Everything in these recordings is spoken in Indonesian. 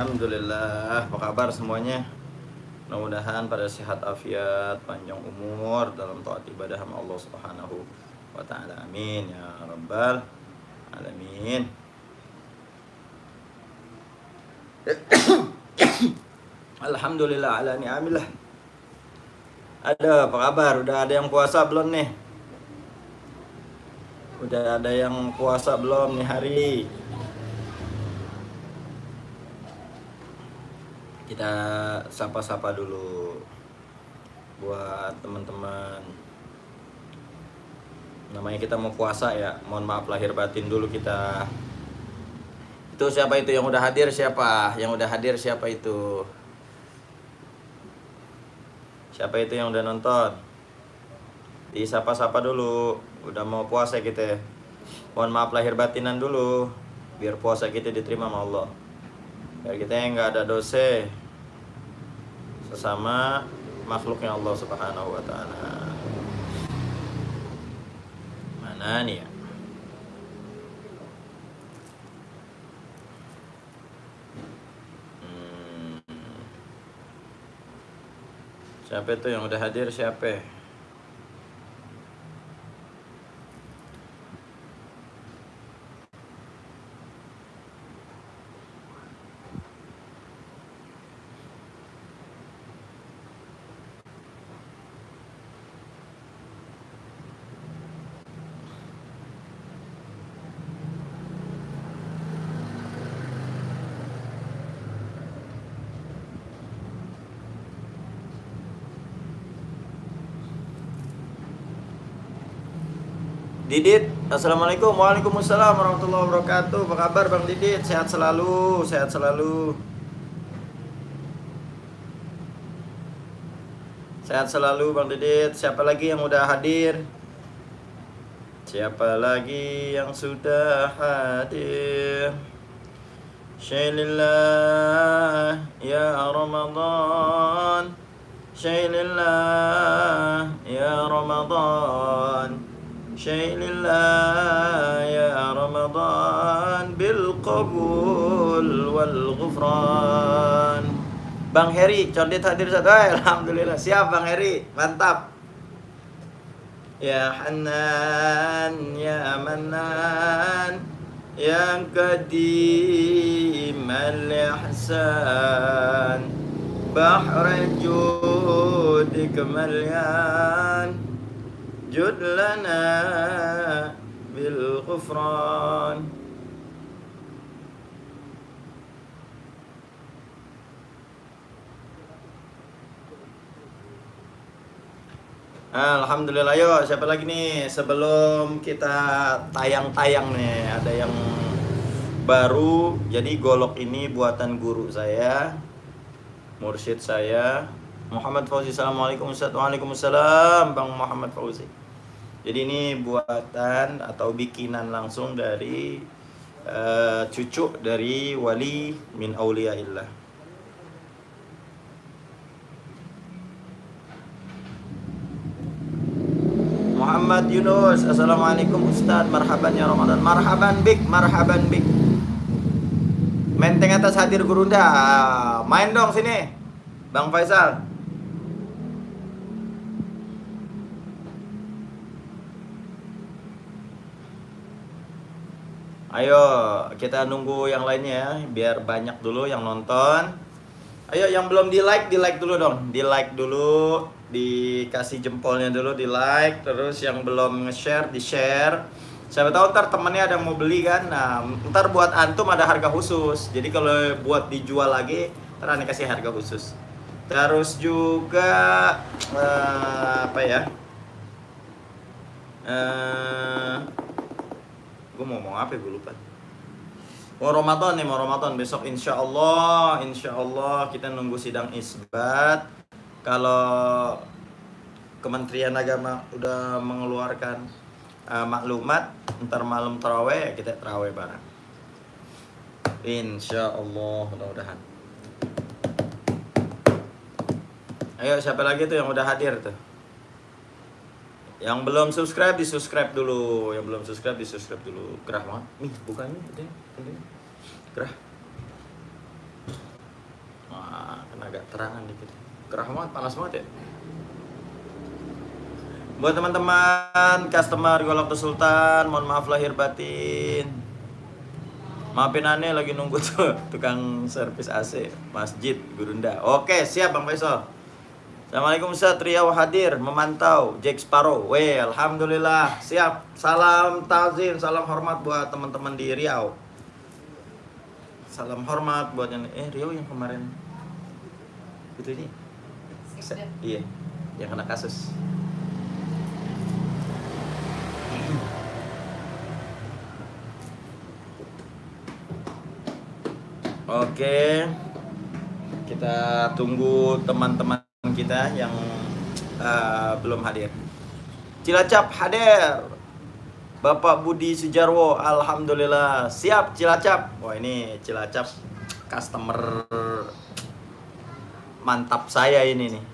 Alhamdulillah, apa kabar semuanya? Mudah-mudahan pada sehat afiat, panjang umur dalam taat ibadah sama Allah Subhanahu wa taala. Amin ya rabbal alamin. Alhamdulillah ala ni'amillah. Ada apa kabar? Udah ada yang puasa belum nih? Udah ada yang puasa belum nih hari? Kita sapa-sapa dulu buat teman-teman. Namanya kita mau puasa ya. Mohon maaf lahir batin dulu kita. Itu siapa itu yang udah hadir siapa? Yang udah hadir siapa itu? Siapa itu yang udah nonton? Disapa-sapa dulu. Udah mau puasa kita. Mohon maaf lahir batinan dulu. Biar puasa kita diterima sama Allah. Biar kita yang nggak ada dosa sesama makhluknya Allah Subhanahu wa taala. Mana nih ya? Siapa itu yang udah hadir siapa? Didit, assalamualaikum, waalaikumsalam warahmatullahi wabarakatuh. Apa kabar Bang Didit? Sehat selalu, sehat selalu. Sehat selalu Bang Didit. Siapa lagi yang udah hadir? Siapa lagi yang sudah hadir? Syailillah ya Ramadan, Syailillah ya Ramadan, Syailillah ya Ramadan, bil qabul wal ghufran. Bang Heri, Condit hadir satu. Alhamdulillah, siap Bang Heri, mantap. Ya Hanan, ya Manan, yang Qadimal Ihsan, Bahra Judik Malyan, Jud lana bil Ghufran. Alhamdulillah, yo siapa lagi nih sebelum kita tayang-tayang nih, ada yang baru. Jadi golok ini buatan guru saya, mursyid saya, Muhammad Fauzi. Assalamualaikum Ustaz. Waalaikumsalam Bang Muhammad Fauzi. Jadi ini buatan atau bikinan langsung dari cucu dari wali min auliyaillah. Muhammad Yunus, assalamualaikum Ustaz, marhaban ya Ramadan, marhaban bik, marhaban bik. Menteng atas hadir Gurunda, main dong sini, Bang Faisal. Ayo kita nunggu yang lainnya ya, biar banyak dulu yang nonton. Ayo yang belum di like dulu dong, di like dulu, dikasih jempolnya dulu, di like. Terus yang belum nge-share, di share. Siapa tahu ntar temennya ada yang mau beli kan. Nah ntar buat antum ada harga khusus. Jadi kalau buat dijual lagi ntar aneh kasih harga khusus. Terus juga apa ya, gue mau ngomong apa ya, gue lupa. Mau Ramadan nih, mau Ramadan besok insya Allah kita nunggu sidang isbat. Kalau Kementerian Agama udah mengeluarkan maklumat, ntar malam taraweh kita taraweh bareng. Insya Allah, mudah-mudahan. Ayo siapa lagi tuh yang udah hadir tuh? Yang belum subscribe di subscribe dulu, yang belum subscribe di subscribe dulu. Gerah banget, nih bukannya, gerah. agak terangan dikit. Gerah banget, panas banget ya. Buat teman-teman customer Golok Sultan, mohon maaf lahir batin. Maafin aneh lagi nunggu tuh tukang servis AC Masjid Gurunda. Oke, siap Bang Faisal. Assalamualaikum Ustaz, Riau hadir memantau Jack Sparrow. Weh, alhamdulillah. Siap. Salam tazim, salam hormat buat teman-teman di Riau. Salam hormat buat yang Riau yang kemarin itu ini. Iya, yang kena kasus. Oke, kita tunggu teman-teman kita yang belum hadir. Cilacap hadir, Bapak Budi Sujarwo, alhamdulillah siap Cilacap. Wah ini Cilacap customer mantap saya ini nih.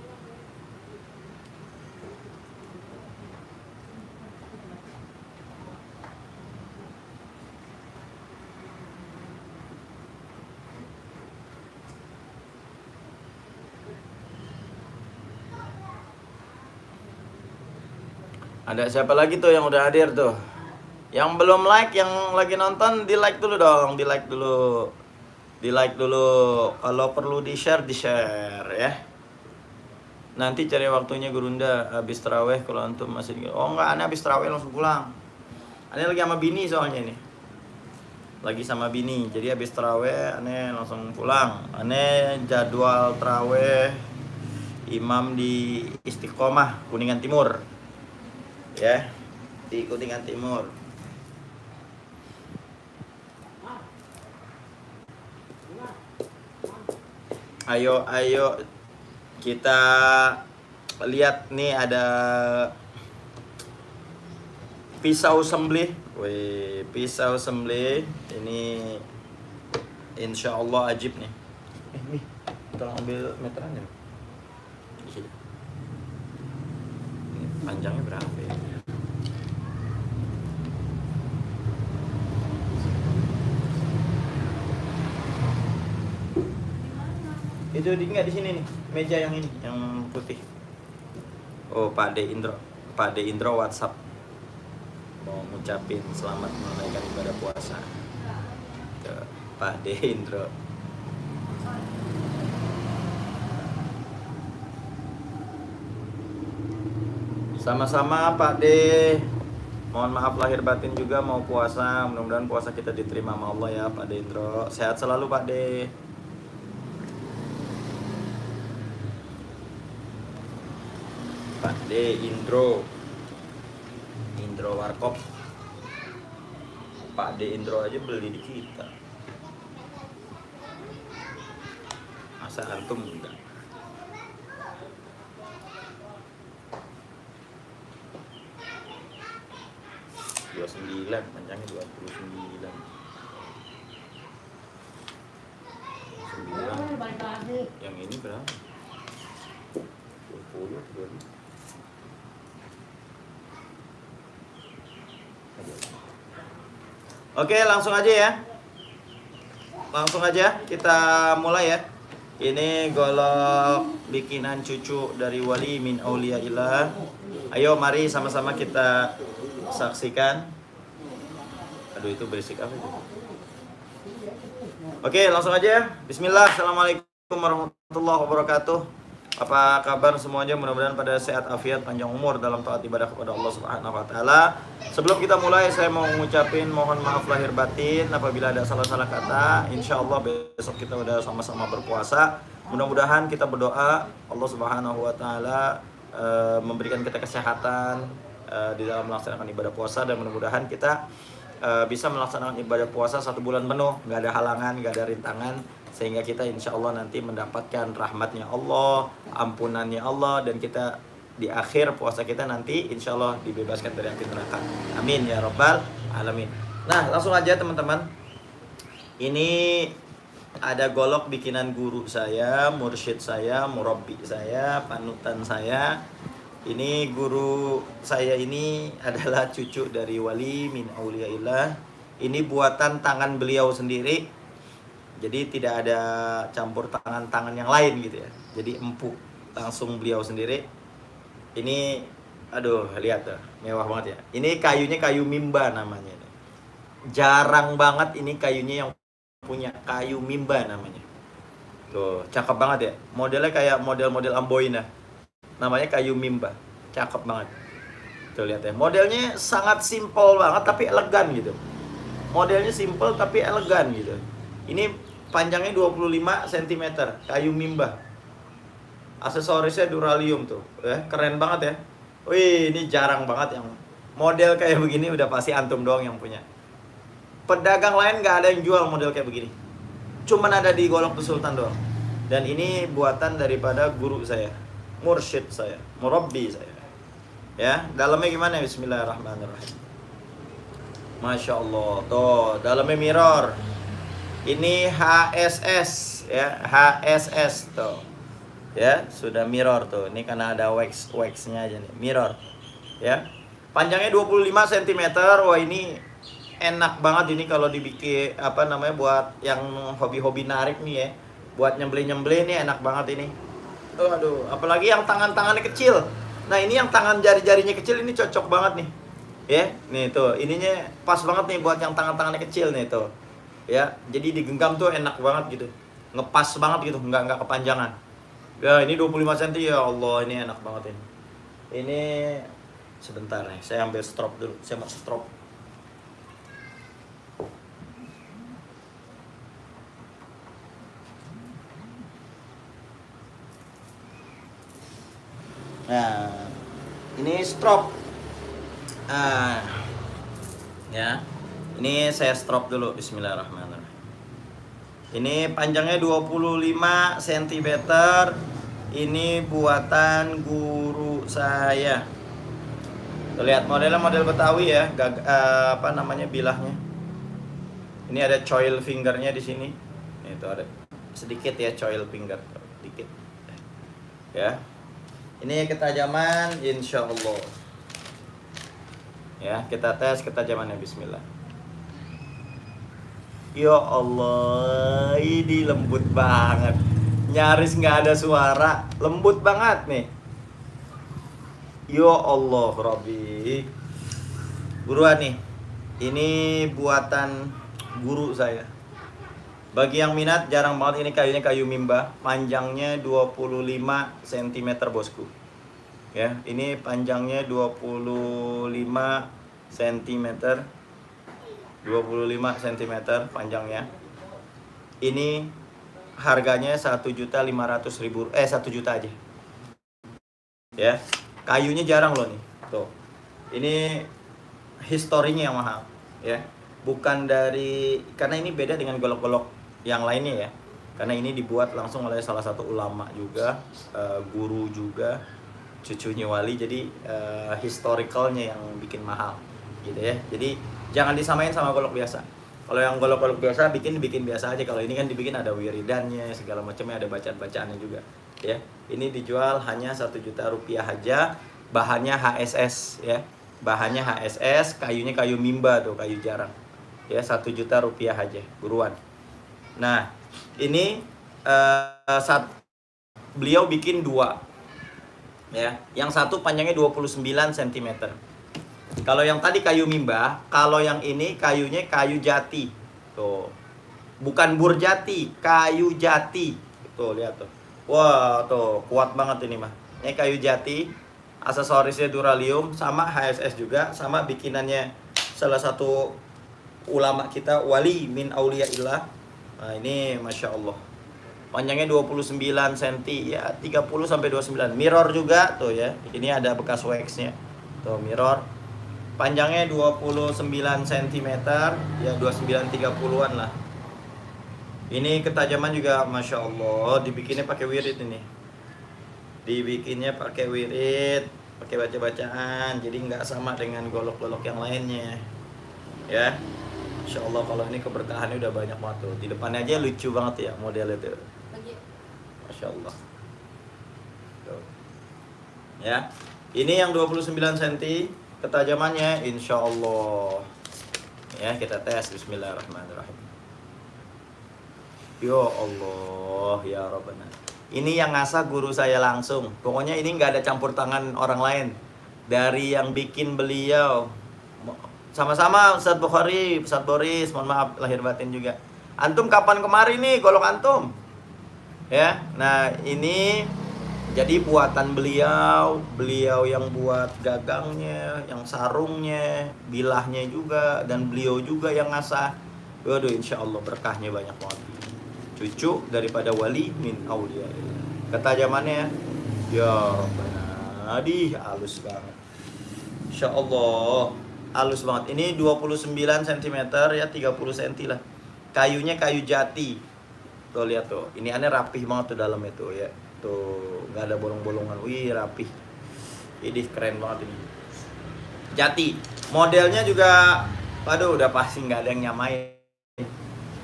Ada siapa lagi tuh yang udah hadir tuh? Yang belum like, yang lagi nonton, di like dulu dong, di like dulu. Di like dulu. Kalau perlu di share ya. Nanti cari waktunya Gurunda habis taraweh kalau antum masih. Oh enggak, aneh habis taraweh langsung pulang. Aneh lagi sama bini soalnya ini. Lagi sama bini, jadi habis taraweh aneh langsung pulang. Aneh jadwal taraweh imam di Istiqomah Kuningan Timur. Ya, di Kuningan Timur. Ayo kita lihat nih ada pisau sembelih. Wih, pisau sembelih ini insya Allah ajib nih. Nih, tolong ambil meterannya. Ini panjangnya berapa ya? Itu enggak di sini nih, meja yang ini, yang putih. Oh, Pak De Indro WhatsApp mau ngucapin selamat menunaikan ibadah puasa. Tuh, Pak De Indro. Sama-sama Pak De. Mohon maaf lahir batin juga mau puasa. Mudah-mudahan puasa kita diterima sama Allah ya Pak De Indro. Sehat selalu Pak De. Pak De Indro Warkop. Pak De Indro aja beli di kita. Masa antum enggak? Panjangnya 29. 9. Yang ini berapa? 20. Oke, langsung aja ya. Langsung aja kita mulai ya. Ini golok bikinan cucu dari wali min auliyaillah. Ayo mari sama-sama kita saksikan. Aduh itu berisik apa itu? Oke, langsung aja. Bismillah. Assalamualaikum warahmatullahi wabarakatuh. Apa kabar semuanya? Mudah-mudahan pada sehat afiat panjang umur dalam taat ibadah kepada Allah Subhanahu wa taala. Sebelum kita mulai saya mau ngucapin mohon maaf lahir batin apabila ada salah-salah kata. Insyaallah besok kita udah sama-sama berpuasa. Mudah-mudahan kita berdoa Allah Subhanahu wa taala memberikan kita kesehatan di dalam melaksanakan ibadah puasa, dan mudah-mudahan kita bisa melaksanakan ibadah puasa 1 bulan penuh, nggak ada halangan, nggak ada rintangan, sehingga kita insya Allah nanti mendapatkan rahmatnya Allah, ampunannya Allah, dan kita di akhir puasa kita nanti insya Allah dibebaskan dari api neraka. Amin ya rabbal alamin. Nah langsung aja teman-teman, ini ada golok bikinan guru saya, mursyid saya, murabbi saya, panutan saya. Ini guru saya ini adalah cucu dari wali min auliyaillah. Ini buatan tangan beliau sendiri. Jadi tidak ada campur tangan-tangan yang lain gitu ya. Jadi empuk langsung beliau sendiri. Ini aduh, lihat tuh, mewah banget ya. Ini kayunya kayu mimba namanya. Jarang banget ini kayunya yang punya kayu mimba namanya. Tuh, cakep banget ya. Modelnya kayak model-model Amboina. Namanya kayu mimba. Cakep banget. Tuh lihat ya. Modelnya sangat simple banget tapi elegan gitu. Modelnya simple tapi elegan gitu. Ini panjangnya 25 cm, kayu mimba. Aksesorisnya duralium tuh. Ya, keren banget ya. Wih, ini jarang banget yang model kayak begini, udah pasti antum doang yang punya. Pedagang lain nggak ada yang jual model kayak begini. Cuman ada di Golok Sultan doang. Dan ini buatan daripada guru saya, mursyid saya, murabbi saya. Ya, dalamnya gimana? Bismillahirrahmanirrahim. Masya Allah. Tuh, dalamnya mirror. Ini HSS ya, HSS tuh. Ya, sudah mirror tuh. Ini karena ada wax-waxnya aja nih, mirror. Ya. Panjangnya 25 cm. Wah, ini enak banget ini kalau dibikin apa namanya, buat yang hobi-hobi narik nih ya. Buat nyembelih-nyembelih nih enak banget ini. Aduh, apalagi yang tangan-tangannya kecil. Nah, ini yang tangan jari-jarinya kecil ini cocok banget nih. Ya, nih tuh, ininya pas banget nih buat yang tangan-tangannya kecil nih tuh. Ya, jadi digenggam tuh enak banget gitu. Ngepas banget gitu, nggak kepanjangan. Ya, ini 25 cm ya Allah, ini enak banget ini. Ini sebentar nih, saya ambil strop dulu. Saya mau strop. Nah, ini strop. Ya. Ini saya strop dulu. Bismillahirrahmanirrahim. Ini panjangnya 25 cm. Ini buatan guru saya. Tuh, lihat modelnya model Betawi ya. Apa namanya, bilahnya. Ini ada coil fingernya di sini. Itu ada sedikit ya coil finger, sedikit. Ya. Ini ketajaman insya Allah. Ya, kita tes ketajamannya. Bismillah. Ya Allah, ini lembut banget. Nyaris nggak ada suara, lembut banget nih. Ya Allah, Rabbi. Buruan nih. Ini buatan guru saya. Bagi yang minat, jarang banget ini kayunya kayu mimba. Panjangnya 25 cm bosku. Ya, ini panjangnya 25 cm. 25 cm panjangnya. Ini harganya 1.500.000, 1 juta aja. Ya. Kayunya jarang loh nih. Tuh. Ini historinya yang mahal, ya. Bukan dari, karena ini beda dengan golok-golok yang lainnya ya. Karena ini dibuat langsung oleh salah satu ulama juga, guru juga, cucunya wali. Jadi historicalnya yang bikin mahal gitu ya. Jadi jangan disamain sama golok biasa. Kalau yang golok-golok biasa bikin biasa aja. Kalau ini kan dibikin ada wiridannya, segala macamnya, ada bacaan-bacaannya juga. Ya, ini dijual hanya 1 juta rupiah aja. Bahannya HSS ya. Bahannya HSS, kayunya kayu mimba tuh, kayu jarang. Ya, 1 juta rupiah aja, buruan. Nah, ini beliau bikin 2. Ya, yang satu panjangnya 29 cm. Kalau yang tadi kayu mimba, kalau yang ini kayunya kayu jati. Tuh. Bukan bur jati, kayu jati. Tuh, lihat tuh. Wah, tuh, kuat banget ini mah. Ini kayu jati, aksesorisnya duralium, sama HSS juga, sama bikinannya salah satu ulama kita, wali min auliyaillah. Nah, ini Masya Allah. Panjangnya 29 cm, ya 30 sampai 29. Mirror juga tuh ya. Ini ada bekas waxnya. Tuh, mirror. Panjangnya 29 cm, ya 29-30an lah. Ini ketajaman juga Masya Allah. Dibikinnya pakai wirid ini. Dibikinnya pakai wirid, pakai baca-bacaan. Jadi nggak sama dengan golok-golok yang lainnya. Ya, Insya Allah kalau ini keberkahannya udah banyak banget tuh. Di depannya aja lucu banget ya modelnya tuh. Masya Allah. Tuh. Ya, ini yang 29 cm. Ketajamannya insya Allah. Ya, kita tes. Bismillahirrahmanirrahim. Ya Allah, ya Rabbana. Ini yang ngasah guru saya langsung. Pokoknya ini nggak ada campur tangan orang lain. Dari yang bikin beliau. Sama-sama Ustadz Bukhari, Ustadz Boris, mohon maaf lahir batin juga. Antum kapan kemari nih golok antum? Ya, nah ini jadi buatan beliau, beliau yang buat gagangnya, yang sarungnya, bilahnya juga, dan beliau juga yang ngasah. Waduh, insya Allah berkahnya banyak banget. Cucu daripada wali min aulia. Ketajamannya ya benar, halus banget. Insya Allah halus banget. Ini 29 cm ya, 30 cm lah. Kayunya kayu jati. Tuh lihat tuh, ini aneh rapih banget tuh dalamnya tuh ya. Tuh nggak ada bolong-bolongan, wih rapih. Ini keren banget ini. Jati. Modelnya juga, waduh udah pasti nggak ada yang nyamain.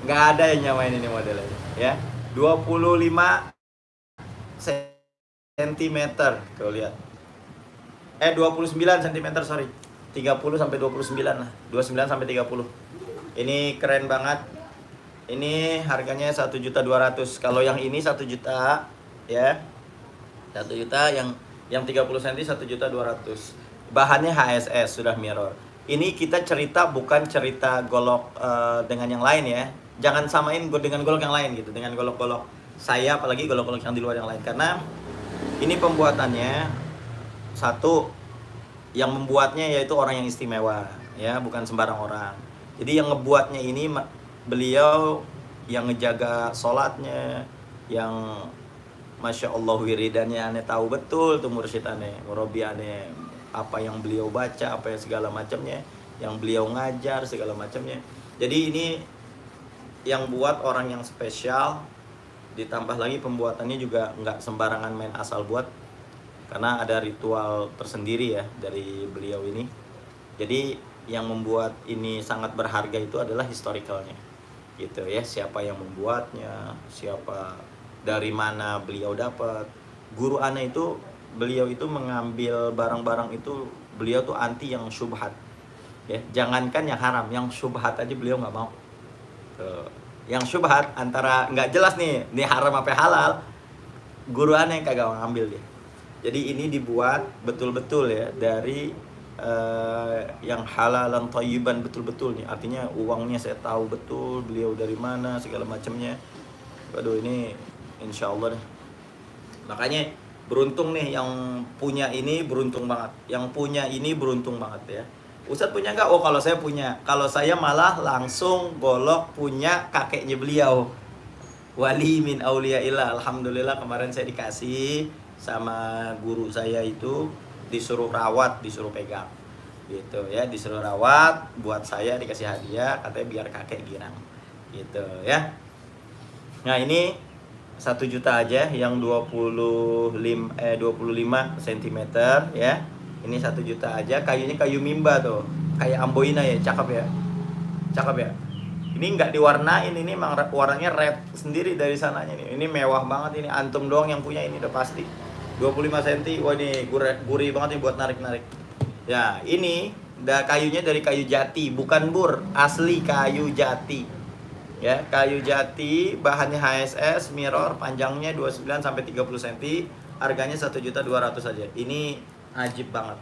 Nggak ada yang nyamain ini modelnya ya. 25 cm tuh lihat. 29 cm sorry. 30 sampai 29 lah. 29 sampai 30. Ini keren banget. Ini harganya 1.200.000. Kalau yang ini 1 juta ya. 1 juta yang 30 cm 1.200.000. Bahannya HSS sudah mirror. Ini kita cerita bukan cerita golok dengan yang lain ya. Jangan samain dengan golok yang lain gitu, dengan golok-golok saya, apalagi golok-golok yang di luar yang lain, karena ini pembuatannya satu, yang membuatnya yaitu orang yang istimewa ya, bukan sembarang orang. Jadi yang ngebuatnya ini beliau yang ngejaga sholatnya, yang Masya Allah wiridannya aneh tahu betul tuh, mursyid aneh, murabi aneh, apa yang beliau baca, apa yang segala macamnya, yang beliau ngajar segala macamnya. Jadi ini yang buat orang yang spesial, ditambah lagi pembuatannya juga nggak sembarangan main asal buat, karena ada ritual tersendiri ya dari beliau ini. Jadi yang membuat ini sangat berharga itu adalah historicalnya gitu ya, siapa yang membuatnya, siapa, dari mana beliau dapat. Guru ana itu, beliau itu mengambil barang-barang itu, beliau tuh anti yang syubhat ya, jangankan yang haram, yang syubhat aja beliau nggak mau. Yang syubhat antara nggak jelas nih haram apa halal, guru ana yang kagak ngambil dia. Jadi ini dibuat betul-betul ya dari yang halalan thayyiban betul-betul nih, artinya uangnya saya tahu betul beliau dari mana segala macamnya. Waduh ini insya Allah deh. Makanya beruntung nih yang punya ini, beruntung banget. Yang punya ini beruntung banget ya. Ustadz punya nggak? Oh kalau saya punya. Kalau saya malah langsung golok punya kakeknya beliau, wali min auliyaillah. Alhamdulillah kemarin saya dikasih sama guru saya itu, disuruh rawat, disuruh pegang gitu ya, disuruh rawat, buat saya dikasih hadiah, katanya biar kakek girang gitu ya. Nah ini 1 juta aja yang 25 cm ya. Ini 1 juta aja. Kayunya kayu mimba tuh, kayak amboina ya, cakep ya, cakep ya. Ini nggak diwarnain, ini memang warnanya red sendiri dari sananya nih. Ini mewah banget ini, antum doang yang punya ini udah pasti. 25 cm, wah ini gurih banget nih buat narik-narik. Ya ini kayunya dari kayu jati, bukan bur, asli kayu jati. Ya, kayu jati, bahannya HSS, mirror, panjangnya 29 sampai 30 cm, harganya 1.200.000 saja. Ini ajib banget.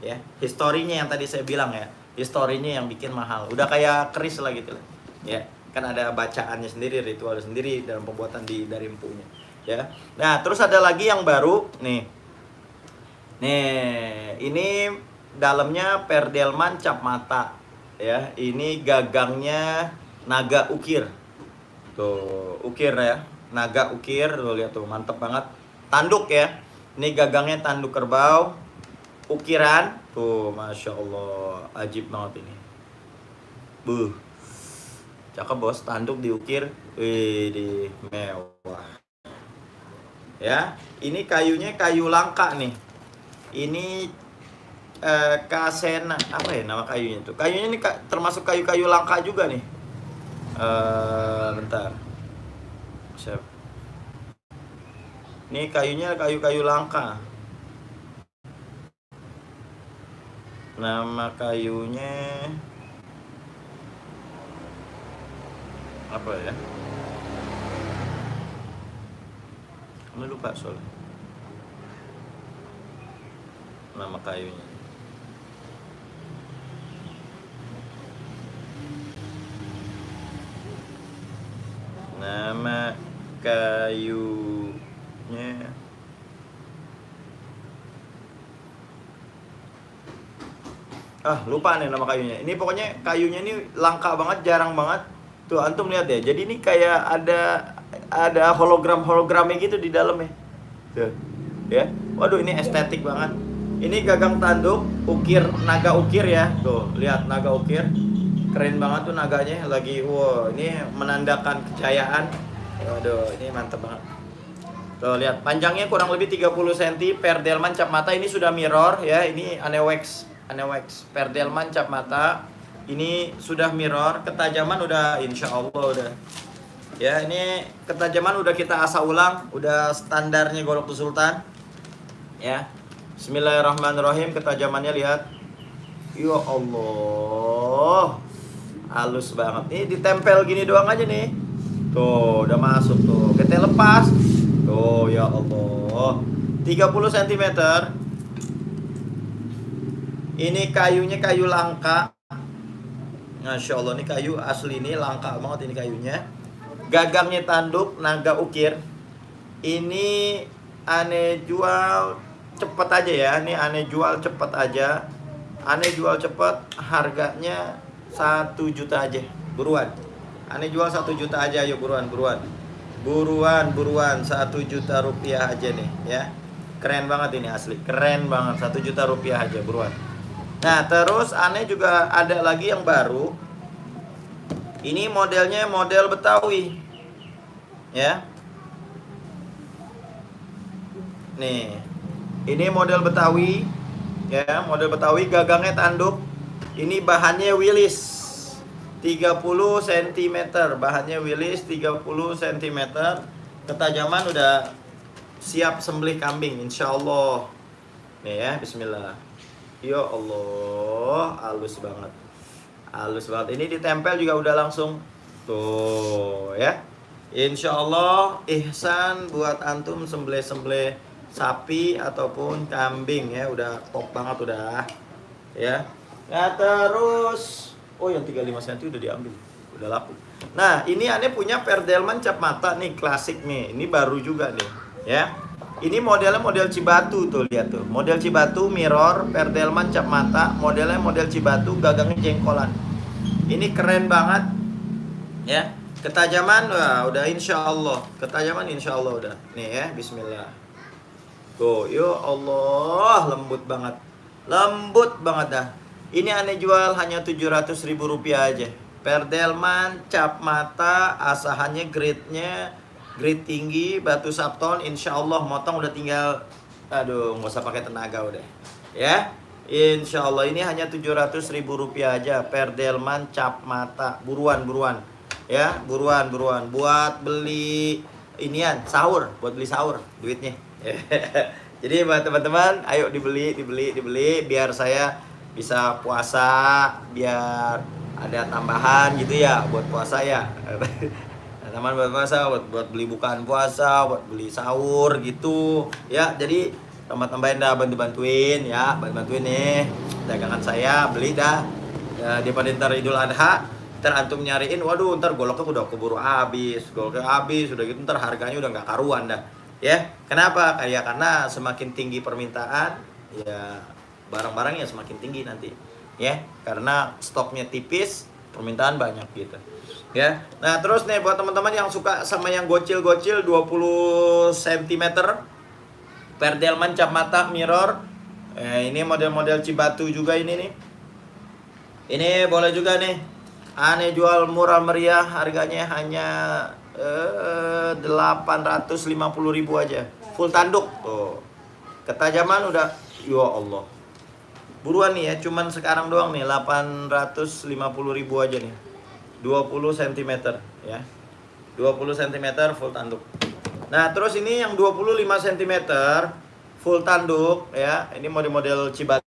Ya, historinya yang tadi saya bilang ya, historinya yang bikin mahal. Udah kayak keris lah gitu lah. Ya, kan ada bacaannya sendiri, ritual sendiri dalam pembuatan dari empunya. Ya. Nah, terus ada lagi yang baru nih. Nih, ini dalamnya perdelman cap mata. Ya, ini gagangnya naga ukir. Tuh, ukir ya. Naga ukir, tuh lihat tuh, mantep banget. Tanduk ya. Ini gagangnya tanduk kerbau. Ukiran, tuh Masya Allah, ajib banget ini. Cakep bos, tanduk diukir. Wih, mewah. Ya, ini kayunya kayu langka nih. Ini kasena, apa ya nama kayunya tuh? Kayunya ini termasuk kayu-kayu langka juga nih. Bentar. Siap. Ini kayunya kayu-kayu langka. Nama kayunya apa ya? Kamu lupa soalnya nama kayunya. Nama kayunya lupa nih nama kayunya. Ini pokoknya kayunya ini langka banget, jarang banget. Tuh antum lihat ya. Jadi ini kayak ada hologram-hologramnya gitu di dalamnya. Tuh. Ya. Waduh, ini estetik banget. Ini gagang tanduk ukir, naga ukir ya. Tuh, lihat naga ukir. Keren banget tuh naganya lagi. Wow, ini menandakan kejayaan. Waduh, ini mantep banget. Tuh, lihat panjangnya kurang lebih 30 cm, per delman cap mata ini sudah mirror ya. Ini anewex per delman cap mata. Ini sudah mirror, ketajaman udah insya Allah udah. Ya, ini ketajaman udah kita asah ulang, udah standarnya golok sultan. Ya. Bismillahirrahmanirrahim, ketajamannya lihat. Ya Allah. Halus banget. Ini ditempel gini doang aja nih. Tuh, udah masuk tuh. Kita lepas. Tuh, ya Allah. 30 cm. Ini kayunya kayu langka. Masya Allah, ini kayu asli, ini langka banget ini kayunya. Gagangnya tanduk naga ukir. Ini aneh jual cepet aja ya. Ini aneh jual cepet aja. Aneh jual cepet, harganya 1 juta aja. Buruan. Aneh jual 1 juta aja, ayo buruan. Buruan 1 juta rupiah aja nih ya. Keren banget ini asli, keren banget, 1 juta rupiah aja, buruan. Nah, terus aneh juga ada lagi yang baru. Ini modelnya model Betawi. Ya. Nih. Ini model Betawi. Ya, model Betawi, gagangnya tanduk. Ini bahannya Willis. 30 cm. Bahannya Willis 30 cm. Ketajaman udah siap sembelih kambing insyaallah. Nih ya, bismillah. Ya Allah, halus banget. Halus banget. Ini ditempel juga udah langsung. Tuh ya. Insya Allah ihsan buat antum sembelih-sembelih sapi ataupun kambing ya. Udah top banget udah. Ya. Nah terus, yang 35 cm udah diambil. Udah laku. Nah ini aneh punya perdelman cap mata nih, klasik nih. Ini baru juga nih. Ya. Ini modelnya model Cibatu tuh, lihat tuh. Model Cibatu mirror, perdelman cap mata, modelnya model Cibatu, gagangnya jengkolan. Ini keren banget. Ya. Ketajaman udah insya Allah. Ketajaman insya Allah udah. Nih ya, bismillah. Tuh, ya Allah, lembut banget. Lembut banget dah. Ini aneh jual hanya 700.000 rupiah aja. Perdelman cap mata, asahannya grade-nya grade tinggi, batu sapton, insya Allah motong udah tinggal, nggak usah pakai tenaga udah, ya, insya Allah ini hanya 700.000 rupiah aja, perdelman cap mata, buruan, ya, buruan, buat beli inian, buat beli sahur, duitnya, jadi buat teman-teman, ayo dibeli, biar saya bisa puasa, biar ada tambahan gitu ya, buat puasa ya. Teman buat puasa, buat beli bukaan puasa, buat beli sahur gitu ya. Jadi tambah-tambahin dah, bantuin ya, bantuin nih dagangan saya, beli dah ya, daripada ntar Idul Adha ntar antum nyariin, waduh ntar goloknya udah keburu habis, udah gitu ntar harganya udah nggak karuan dah ya. Kenapa? Karena semakin tinggi permintaan ya, barang-barangnya semakin tinggi nanti ya, karena stoknya tipis, permintaan banyak gitu ya. Nah terus nih buat teman-teman yang suka sama yang gocil 20 cm, perdelman cap mata mirror, ini model-model Cibatu juga ini nih. Ini boleh juga nih. Aneh jual murah meriah, harganya hanya 850.000 aja. Full tanduk tuh. Ketajaman udah, ya Allah. Buruan nih ya, cuman sekarang doang nih 850.000 aja nih. 20 cm ya. 20 cm full tanduk. Nah, terus ini yang 25 cm full tanduk ya. Ini model-model Cibatu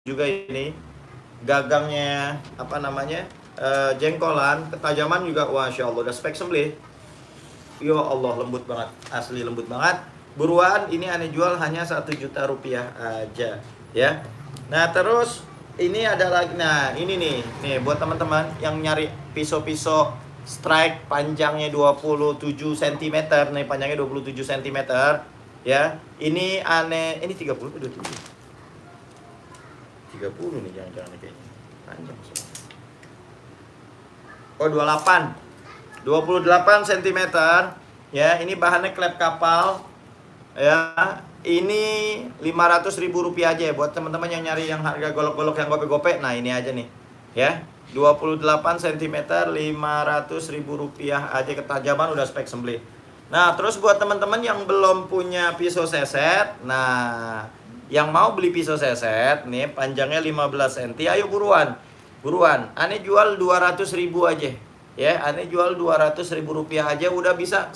juga ini. Gagangnya jengkolan, ketajaman juga, masya Allah udah spek sembelih. Ya Allah, lembut banget, asli lembut banget. Buruan, ini aneh jual hanya 1 juta rupiah aja, ya. Nah terus ini ada lagi, nah ini nih buat teman-teman yang nyari pisau-pisau strike panjangnya 27 cm, nih panjangnya 27 cm, ya. Ini aneh, ini 30 atau 27? 30 nih, jangan-jangan kayaknya panjang. Oh 28 cm, ya. Ini bahannya klep kapal, ya. Ini 500.000 rupiah aja ya, buat teman-teman yang nyari yang harga golok-golok yang gope-gope. Nah ini aja nih, ya. 28 cm 500.000 rupiah aja, ketajaman udah spek sembelih. Nah terus buat teman-teman yang belum punya pisau seset, nah yang mau beli pisau seset nih panjangnya 15 cm, ayo buruan. Ane jual 200.000 aja, ya. Ane jual 200.000 rupiah aja udah bisa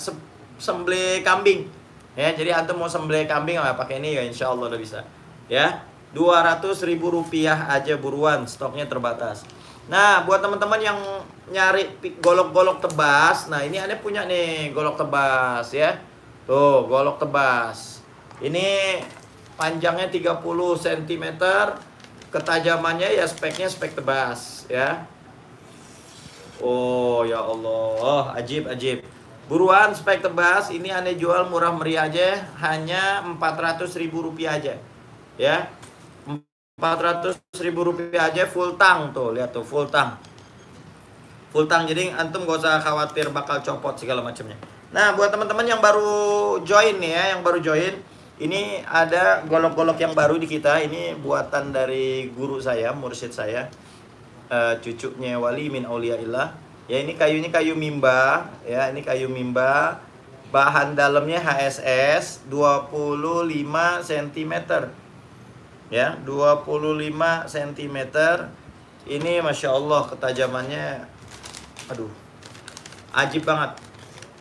sembelih kambing, ya. Jadi antum mau sembelih kambing pakai ini ya, insya Allah udah bisa, ya. 200.000 rupiah aja, buruan, stoknya terbatas. Nah buat teman-teman yang nyari golok-golok tebas, nah ini Ane punya nih golok tebas, ya. Tuh golok tebas ini panjangnya 30 cm, ketajamannya ya speknya spek tebas, ya. Oh ya Allah, ajib. Buruan spek tebas, ini Ane jual murah meriah aja, hanya 400.000 rupiah aja, ya. 400.000 rupiah aja, full tang tuh, lihat tuh, full tang. Jadi antum gak usah khawatir bakal copot segala macamnya. Nah buat teman-teman yang baru join nih, ya, yang baru join, ini ada golok-golok yang baru di kita. Ini buatan dari guru saya, mursyid saya, cucunya wali min auliyaillah, ya. Ini kayunya kayu mimba, ya. Ini kayu mimba, bahan dalamnya HSS 25 cm, ya. 25 cm. Ini Masya Allah ketajamannya, aduh, ajib banget.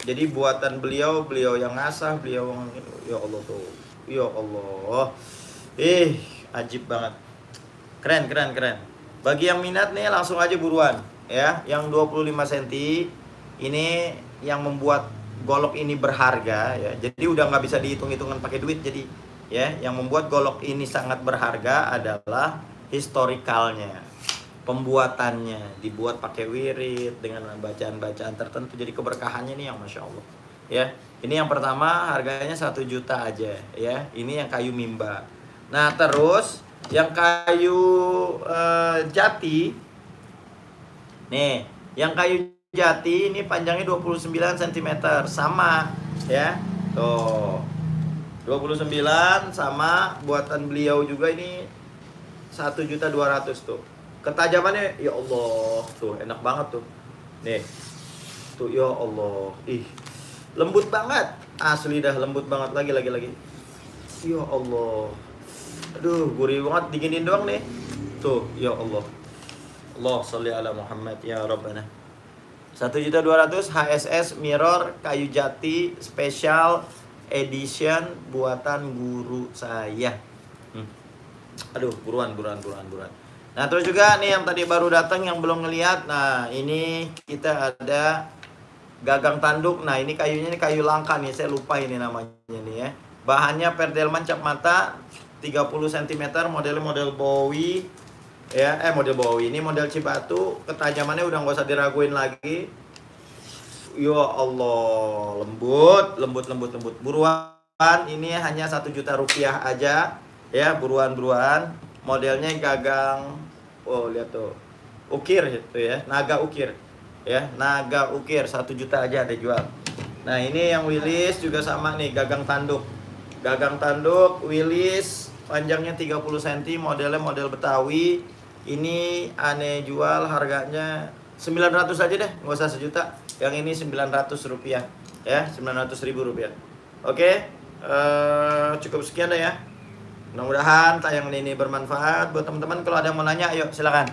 Jadi buatan beliau yang ngasah, beliau, ya Allah tuh, ya Allah, ajib banget, keren. Bagi yang minat nih langsung aja buruan, ya. Yang 25 cm ini yang membuat golok ini berharga, ya. Jadi udah nggak bisa dihitung-hitungan pakai duit. Jadi, ya, yang membuat golok ini sangat berharga adalah historikalnya, pembuatannya, dibuat pakai wirid dengan bacaan-bacaan tertentu. Jadi keberkahannya nih yang Masya Allah, ya. Ini yang pertama harganya 1 juta aja, ya. Ini yang kayu mimba. Nah terus yang kayu jati nih, yang kayu jati ini panjangnya 29 cm, sama, ya. Tuh 29 sama, buatan beliau juga, ini 1.200.000 tuh. Ketajamannya ya Allah, tuh enak banget tuh. Nih. Tuh ya Allah. Lembut banget. Asli dah lembut banget, lagi. Ya Allah. Aduh, gurih banget, dinginin doang nih. Tuh, ya Allah. Allah sholli ala Muhammad ya Rabbana. 1.200.000 HSS mirror kayu jati special edition buatan guru saya. Aduh, buruan. Nah terus juga nih yang tadi baru datang yang belum ngeliat, nah ini kita ada gagang tanduk. Nah ini kayunya, ini kayu langka nih, saya lupa ini namanya nih, ya. Bahannya perdelman cap mata 30 cm, model Bowie, ya. Model Bowie, ini model Cibatu. Ketajamannya udah nggak usah diraguin lagi. Ya Allah, lembut. Buruan, ini hanya 1 juta rupiah aja, ya. Buruan. Modelnya gagang, oh lihat tuh, ukir itu, ya, naga ukir, ya. Naga ukir 1 juta aja ada jual. Nah ini yang Willis juga sama nih, gagang tanduk Willis, panjangnya 30 cm, modelnya model Betawi. Ini Ane jual harganya 900 aja deh, nggak usah 1 juta. Yang ini 900 rupiah, ya, 900.000 rupiah. Oke, cukup sekian deh, ya. Mudah-mudahan tayangan ini bermanfaat buat teman-teman. Kalau ada yang mau nanya, ayo silakan.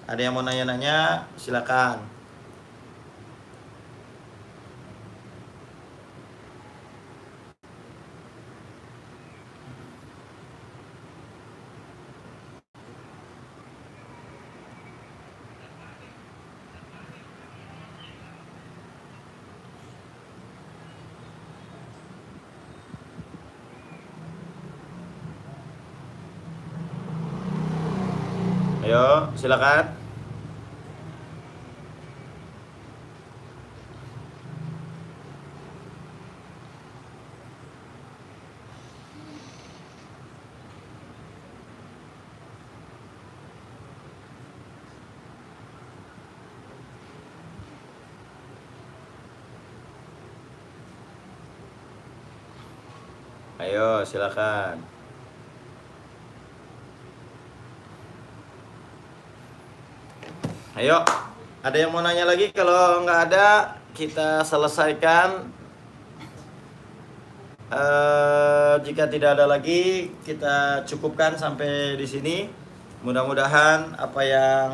Ada yang mau nanya-nanya, silakan. Ayo, silakan. Ayo, silakan. Ayo, ada yang mau nanya lagi? Kalau nggak ada, kita selesaikan. Jika tidak ada lagi, kita cukupkan sampai di sini. Mudah-mudahan apa yang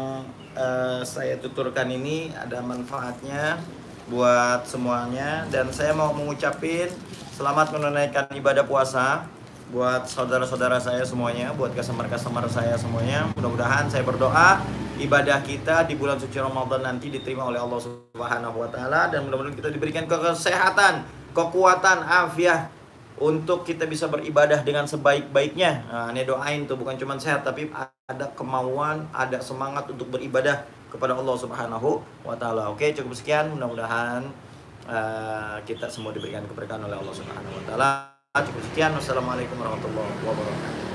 saya tuturkan ini ada manfaatnya buat semuanya. Dan saya mau mengucapin selamat menunaikan ibadah puasa buat saudara-saudara saya semuanya, buat customer-customer saya semuanya. Mudah-mudahan saya berdoa ibadah kita di bulan suci Ramadan nanti diterima oleh Allah Subhanahu wa taala, dan mudah-mudahan kita diberikan kesehatan, kekuatan, afiat untuk kita bisa beribadah dengan sebaik-baiknya. Nah, ini doain tuh, bukan cuma sehat tapi ada kemauan, ada semangat untuk beribadah kepada Allah Subhanahu wa taala. Oke, cukup sekian. Mudah-mudahan kita semua diberikan keberkahan oleh Allah Subhanahu wa taala. Cukup sekian. Wassalamualaikum warahmatullahi wabarakatuh.